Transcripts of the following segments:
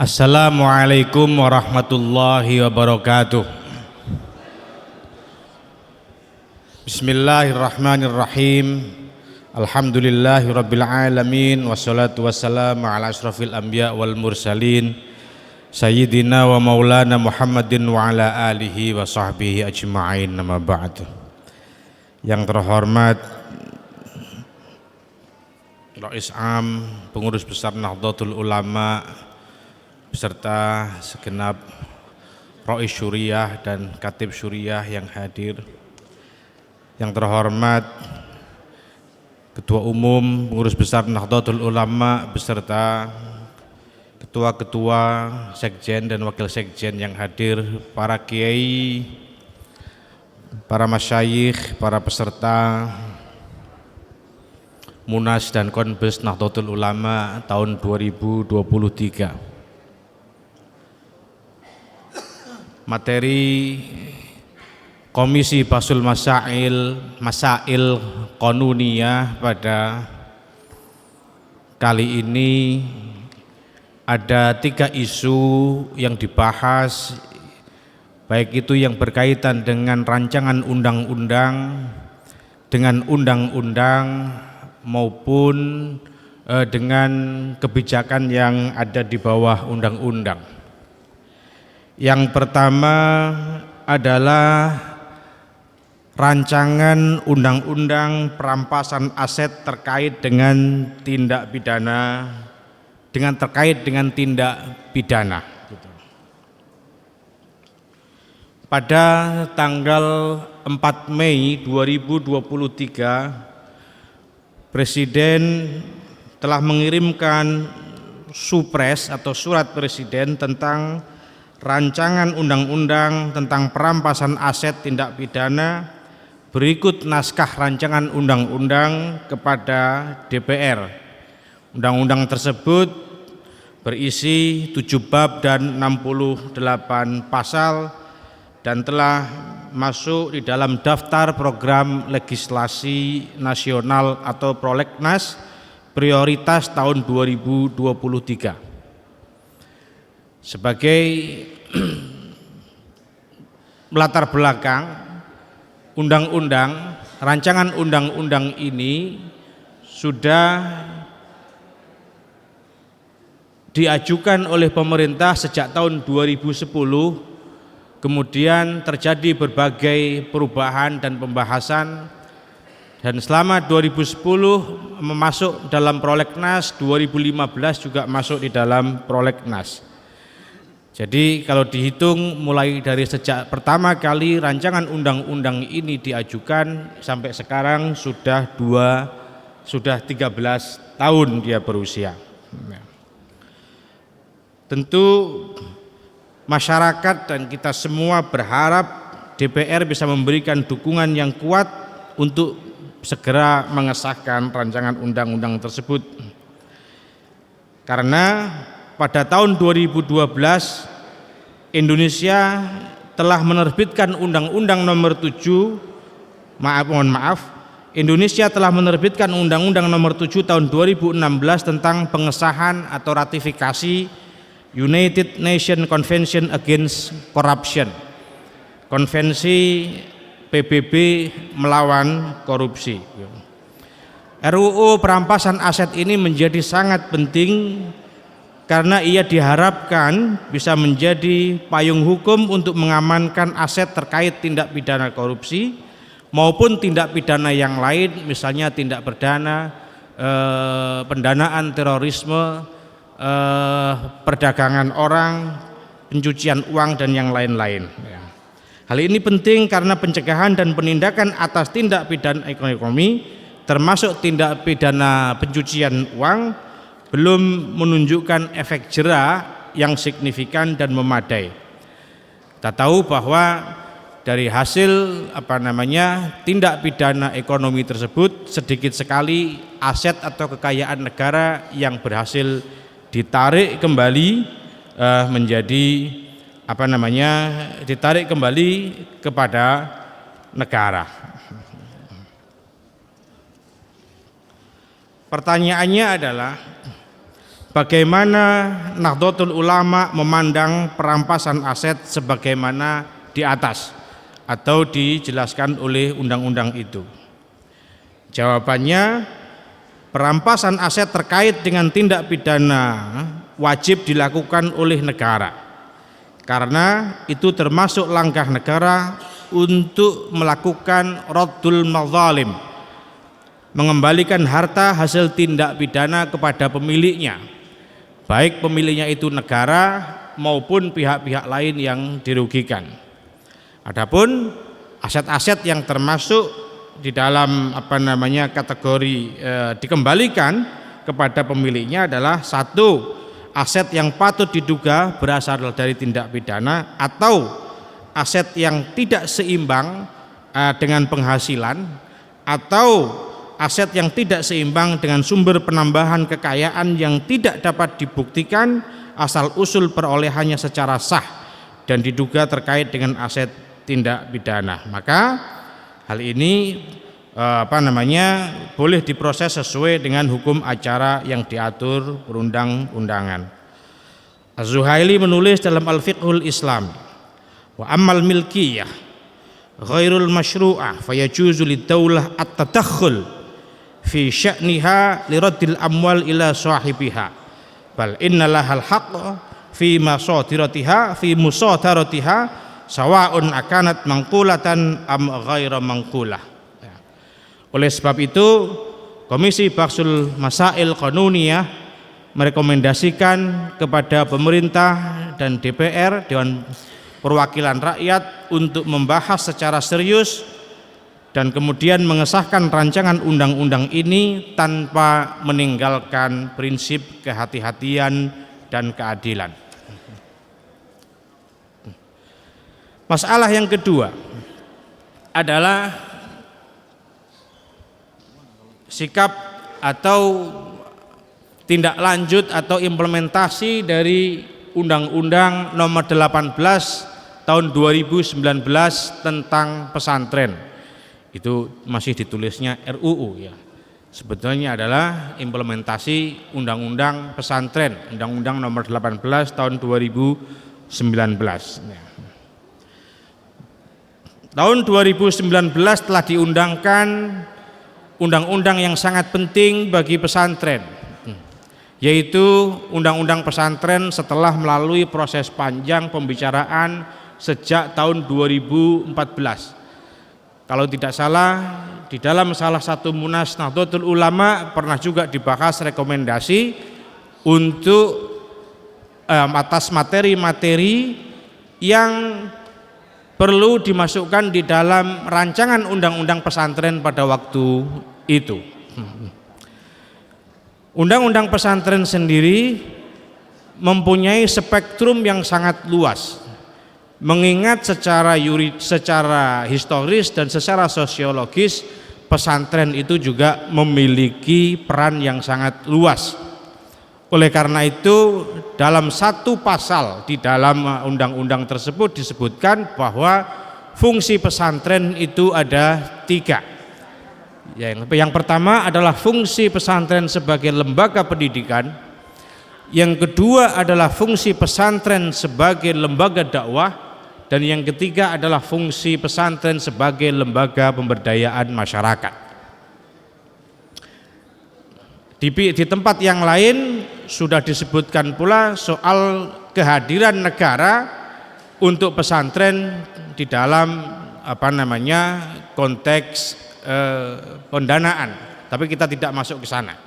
Assalamualaikum warahmatullahi wabarakatuh. Bismillahirrahmanirrahim. Alhamdulillahi rabbil alamin. Wassalatu wassalamu ala asrafil anbiya wal mursalin Sayyidina wa maulana Muhammadin wa ala alihi wa sahbihi ajma'in. Nama ba'du. Yang terhormat Rais Am, Pengurus Besar Nahdlatul Ulama beserta segenap Rais Syuriah dan Katib Syuriah yang hadir. Yang terhormat Ketua Umum Pengurus Besar Nahdlatul Ulama beserta ketua-ketua sekjen dan wakil sekjen yang hadir, para kiai, para masyayikh, para peserta Munas dan Konbes Nahdlatul Ulama tahun 2023. Materi Komisi Basul Masail Qanuniyah pada kali ini ada 3 isu yang dibahas, baik itu yang berkaitan dengan rancangan undang-undang, dengan undang-undang maupun dengan kebijakan yang ada di bawah undang-undang. Yang pertama adalah rancangan undang-undang perampasan aset terkait dengan tindak pidana, terkait dengan tindak pidana. Pada tanggal 4 Mei 2023, Presiden telah mengirimkan supres atau surat Presiden tentang rancangan undang-undang tentang perampasan aset tindak pidana berikut naskah rancangan undang-undang kepada DPR. Undang-undang tersebut berisi 7 bab dan 68 pasal dan telah masuk di dalam daftar program legislasi nasional atau prolegnas prioritas tahun 2023. Sebagai latar belakang, rancangan undang-undang ini sudah diajukan oleh pemerintah sejak tahun 2010, kemudian terjadi berbagai perubahan dan pembahasan, dan selama 2010 masuk dalam prolegnas, 2015 juga masuk di dalam prolegnas. Jadi kalau dihitung mulai dari sejak pertama kali rancangan undang-undang ini diajukan sampai sekarang sudah 13 tahun dia berusia. Tentu masyarakat dan kita semua berharap DPR bisa memberikan dukungan yang kuat untuk segera mengesahkan rancangan undang-undang tersebut. Karena pada tahun 2012 Indonesia telah menerbitkan Undang-Undang Nomor 7 Indonesia telah menerbitkan Undang-Undang Nomor 7 tahun 2016 tentang pengesahan atau ratifikasi United Nations Convention Against Corruption, Konvensi PBB melawan korupsi. RUU perampasan aset ini menjadi sangat penting karena ia diharapkan bisa menjadi payung hukum untuk mengamankan aset terkait tindak pidana korupsi maupun tindak pidana yang lain, misalnya tindak pidana pendanaan terorisme, perdagangan orang, pencucian uang dan yang lain-lain. Hal ini penting karena pencegahan dan penindakan atas tindak pidana ekonomi termasuk tindak pidana pencucian uang belum menunjukkan efek jera yang signifikan dan memadai. Kita tahu bahwa dari hasil tindak pidana ekonomi tersebut sedikit sekali aset atau kekayaan negara yang berhasil ditarik kembali ditarik kembali kepada negara. Pertanyaannya adalah bagaimana Nahdlatul Ulama memandang perampasan aset sebagaimana di atas atau dijelaskan oleh undang-undang itu. Jawabannya, perampasan aset terkait dengan tindak pidana wajib dilakukan oleh negara, karena itu termasuk langkah negara untuk melakukan raddul mazalim, mengembalikan harta hasil tindak pidana kepada pemiliknya, baik pemiliknya itu negara maupun pihak-pihak lain yang dirugikan. Adapun aset-aset yang termasuk di dalam kategori dikembalikan kepada pemiliknya adalah satu, aset yang patut diduga berasal dari tindak pidana atau aset yang tidak seimbang dengan penghasilan, atau aset yang tidak seimbang dengan sumber penambahan kekayaan yang tidak dapat dibuktikan asal usul perolehannya secara sah dan diduga terkait dengan aset tindak pidana. Maka hal ini boleh diproses sesuai dengan hukum acara yang diatur perundang-undangan. Az-Zuhaili menulis dalam Al-Fiqhul Islam, wa ammal milkiyah ghairul masyru'ah fayajuzu lid-daulah at-tadakhul fi sya'niha liraddil amwal ila sahibiha bal innalahal haqq fi masadiratiha fi musadaratiha sawa'un akanat mangqulatan am ghaira mangqulah. Oleh sebab itu, Komisi Bahsul Masail Qanuniyah merekomendasikan kepada pemerintah dan DPR, Dewan Perwakilan Rakyat, untuk membahas secara serius dan kemudian mengesahkan rancangan undang-undang ini tanpa meninggalkan prinsip kehati-hatian dan keadilan. Masalah yang kedua adalah sikap atau tindak lanjut atau implementasi dari Undang-Undang Nomor 18 Tahun 2019 tentang pesantren. Itu masih ditulisnya RUU ya. Sebetulnya adalah implementasi Undang-Undang Pesantren, Undang-Undang Nomor 18 Tahun 2019. Tahun 2019 telah diundangkan undang-undang yang sangat penting bagi pesantren, yaitu Undang-Undang Pesantren setelah melalui proses panjang pembicaraan sejak tahun 2014. Kalau tidak salah, di dalam salah satu Munas Nahdlatul Ulama pernah juga dibahas rekomendasi untuk atas materi-materi yang perlu dimasukkan di dalam rancangan undang-undang pesantren pada waktu itu. Undang-undang pesantren sendiri mempunyai spektrum yang sangat luas, mengingat secara historis dan secara sosiologis pesantren itu juga memiliki peran yang sangat luas. Oleh karena itu, dalam satu pasal di dalam undang-undang tersebut disebutkan bahwa fungsi pesantren itu ada 3. Yang pertama adalah fungsi pesantren sebagai lembaga pendidikan. Yang kedua adalah fungsi pesantren sebagai lembaga dakwah. Dan yang ketiga adalah fungsi pesantren sebagai lembaga pemberdayaan masyarakat. Di tempat yang lain sudah disebutkan pula soal kehadiran negara untuk pesantren di dalam konteks pendanaan, tapi kita tidak masuk ke sana.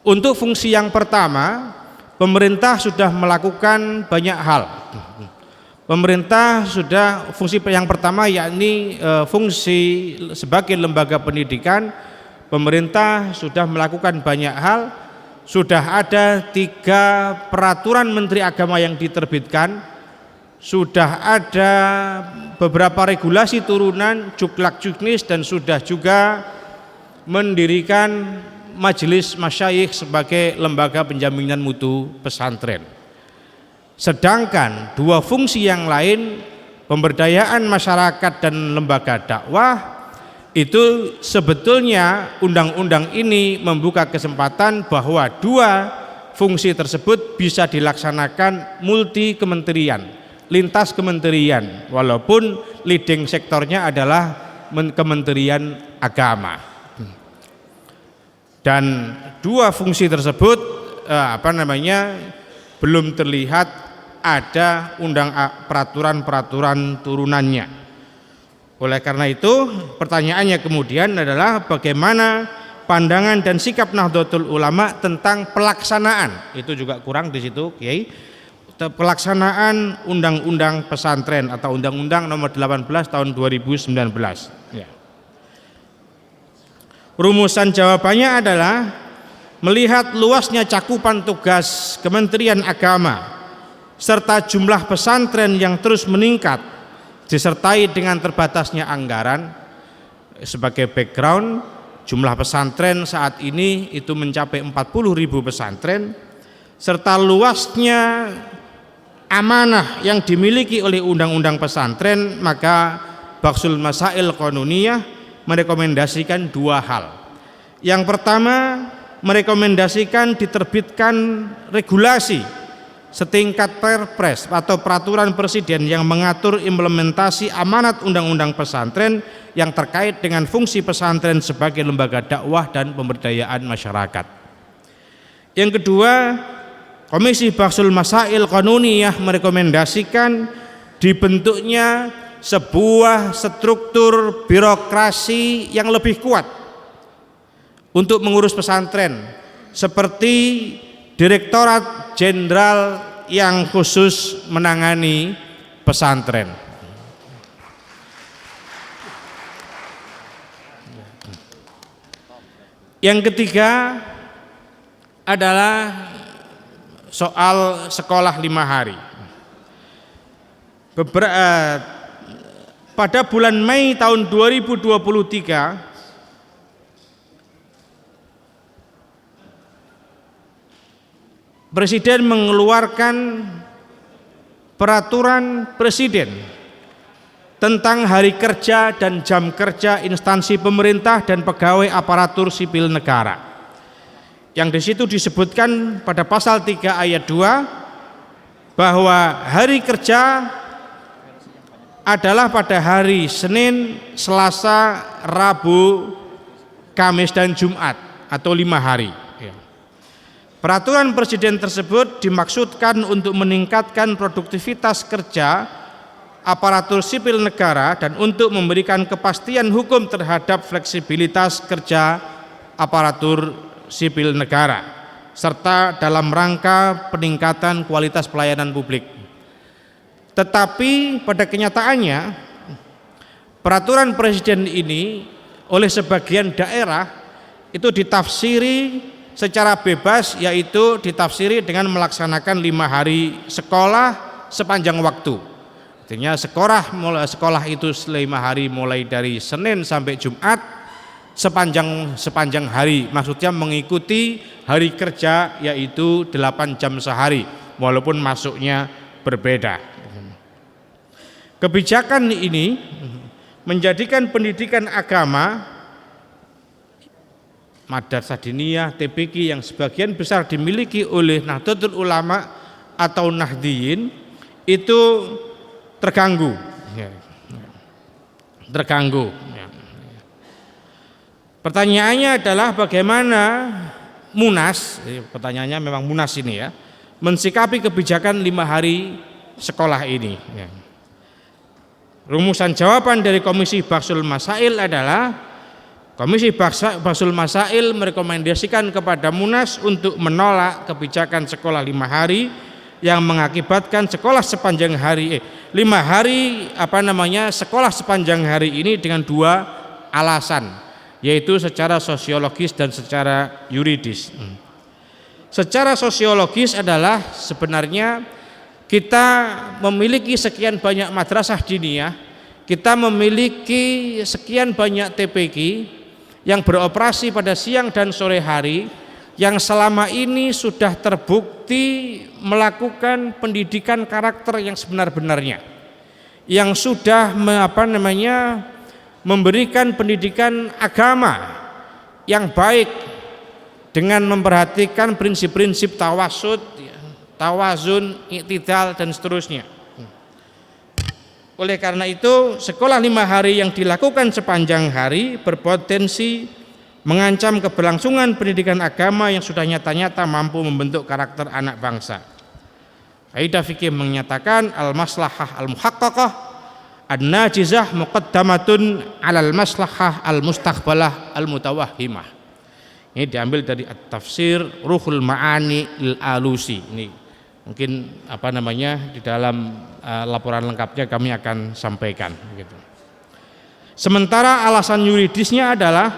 Untuk fungsi yang pertama, pemerintah sudah melakukan banyak hal. Fungsi yang pertama yakni fungsi sebagai lembaga pendidikan, pemerintah sudah melakukan banyak hal. Sudah ada 3 peraturan Menteri Agama yang diterbitkan, sudah ada beberapa regulasi turunan Juklak Juknis, dan sudah juga mendirikan Majelis Masyayikh sebagai lembaga penjaminan mutu pesantren. Sedangkan 2 fungsi yang lain, pemberdayaan masyarakat dan lembaga dakwah, itu sebetulnya undang-undang ini membuka kesempatan bahwa dua fungsi tersebut bisa dilaksanakan multi kementerian, lintas kementerian, walaupun leading sektornya adalah Kementerian Agama. Dan dua fungsi tersebut belum terlihat ada peraturan-peraturan turunannya. Oleh karena itu pertanyaannya kemudian adalah bagaimana pandangan dan sikap Nahdlatul Ulama tentang pelaksanaan, itu juga kurang di situ, Kiai, pelaksanaan undang-undang pesantren atau undang-undang nomor 18 tahun 2019 ya. Rumusan jawabannya adalah melihat luasnya cakupan tugas Kementerian Agama serta jumlah pesantren yang terus meningkat disertai dengan terbatasnya anggaran. Sebagai background, jumlah pesantren saat ini itu mencapai 40.000 pesantren, serta luasnya amanah yang dimiliki oleh undang-undang pesantren, maka Baksul Masail Qanuniyah merekomendasikan dua hal. Yang pertama, merekomendasikan diterbitkan regulasi setingkat perpres atau peraturan presiden yang mengatur implementasi amanat undang-undang pesantren yang terkait dengan fungsi pesantren sebagai lembaga dakwah dan pemberdayaan masyarakat. Yang kedua, Komisi Baksul Masail Qanuniyah merekomendasikan dibentuknya sebuah struktur birokrasi yang lebih kuat untuk mengurus pesantren, seperti Direktorat Jenderal yang khusus menangani pesantren. Yang ketiga adalah soal sekolah 5 hari. Pada bulan Mei tahun 2023 Presiden mengeluarkan peraturan presiden tentang hari kerja dan jam kerja instansi pemerintah dan pegawai aparatur sipil negara. Yang di situ disebutkan pada pasal 3 ayat 2 bahwa hari kerja adalah pada hari Senin, Selasa, Rabu, Kamis dan Jumat atau 5 hari. Peraturan presiden tersebut dimaksudkan untuk meningkatkan produktivitas kerja aparatur sipil negara dan untuk memberikan kepastian hukum terhadap fleksibilitas kerja aparatur sipil negara serta dalam rangka peningkatan kualitas pelayanan publik. Tetapi pada kenyataannya peraturan presiden ini oleh sebagian daerah itu ditafsiri secara bebas, yaitu ditafsiri dengan melaksanakan 5 hari sekolah sepanjang waktu. Artinya sekolah itu 5 hari mulai dari Senin sampai Jumat sepanjang hari, maksudnya mengikuti hari kerja yaitu 8 jam sehari walaupun masuknya berbeda. Kebijakan ini menjadikan pendidikan agama Madrasah Diniyah, TPQ yang sebagian besar dimiliki oleh Nahdlatul Ulama atau Nahdiyin itu terganggu. Pertanyaannya adalah bagaimana Munas, pertanyaannya memang Munas ini ya, mensikapi kebijakan 5 hari sekolah ini. Rumusan jawaban dari Komisi Baksul Masail adalah Komisi Baksul Masail merekomendasikan kepada Munas untuk menolak kebijakan sekolah 5 hari yang mengakibatkan sekolah sepanjang hari 5 hari sekolah sepanjang hari ini dengan 2 alasan, yaitu secara sosiologis dan secara yuridis. Secara sosiologis adalah sebenarnya kita memiliki sekian banyak madrasah diniyah, kita memiliki sekian banyak TPQ yang beroperasi pada siang dan sore hari, yang selama ini sudah terbukti melakukan pendidikan karakter yang sebenar-benarnya, yang sudah memberikan pendidikan agama yang baik dengan memperhatikan prinsip-prinsip tawasud, tawazun, iktidal dan seterusnya. Oleh karena itu, sekolah 5 hari yang dilakukan sepanjang hari berpotensi mengancam keberlangsungan pendidikan agama yang sudah nyata-nyata mampu membentuk karakter anak bangsa. Kaidah fikih menyatakan al-maslahah al-muhaqqaqah an-najizah muqaddamatun 'alal maslahah al-mustaqbalah al-mutawahhimah. Ini diambil dari at-tafsir Ruhul Ma'ani al-Alusi. Ini mungkin di dalam laporan lengkapnya kami akan sampaikan gitu. Sementara alasan yuridisnya adalah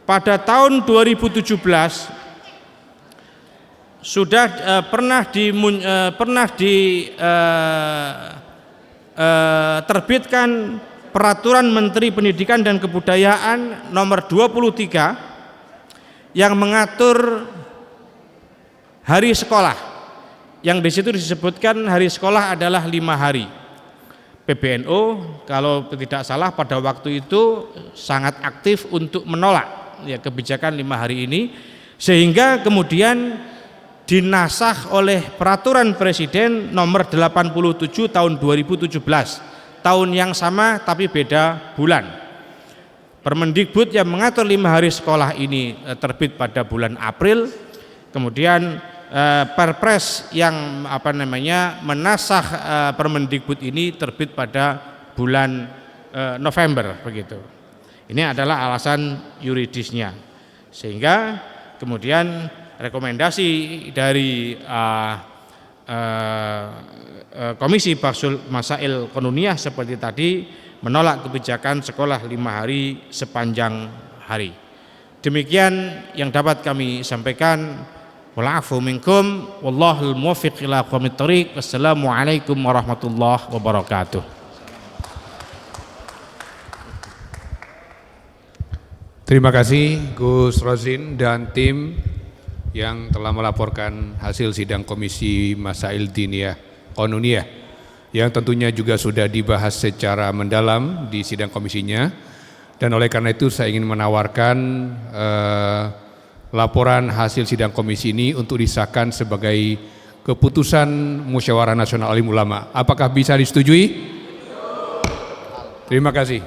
pada tahun 2017 sudah terbitkan Peraturan Menteri Pendidikan dan Kebudayaan nomor 23 yang mengatur hari sekolah, yang di situ disebutkan hari sekolah adalah 5 hari. PBNU kalau tidak salah pada waktu itu sangat aktif untuk menolak kebijakan 5 hari ini, sehingga kemudian dinasah oleh Peraturan Presiden nomor 87 tahun 2017, tahun yang sama tapi beda bulan. Permendikbud yang mengatur 5 hari sekolah ini terbit pada bulan April, kemudian Perpres yang menasah Permendikbud ini terbit pada bulan November begitu. Ini adalah alasan yuridisnya, sehingga kemudian rekomendasi dari Komisi Bahsul Masail Qanuniyah seperti tadi menolak kebijakan sekolah 5 hari sepanjang hari. Demikian yang dapat kami sampaikan. Wa'afu minkum wallahul muwaffiq ila aqwamit thoriq. Wassalamualaikum warahmatullahi wabarakatuh. Terima kasih Gus Rozin dan tim yang telah melaporkan hasil sidang Komisi Masail Diniyah Qanuniyah yang tentunya juga sudah dibahas secara mendalam di sidang komisinya, dan oleh karena itu saya ingin menawarkan laporan hasil sidang komisi ini untuk disahkan sebagai keputusan Musyawarah Nasional Alim Ulama. Apakah bisa disetujui? Terima kasih.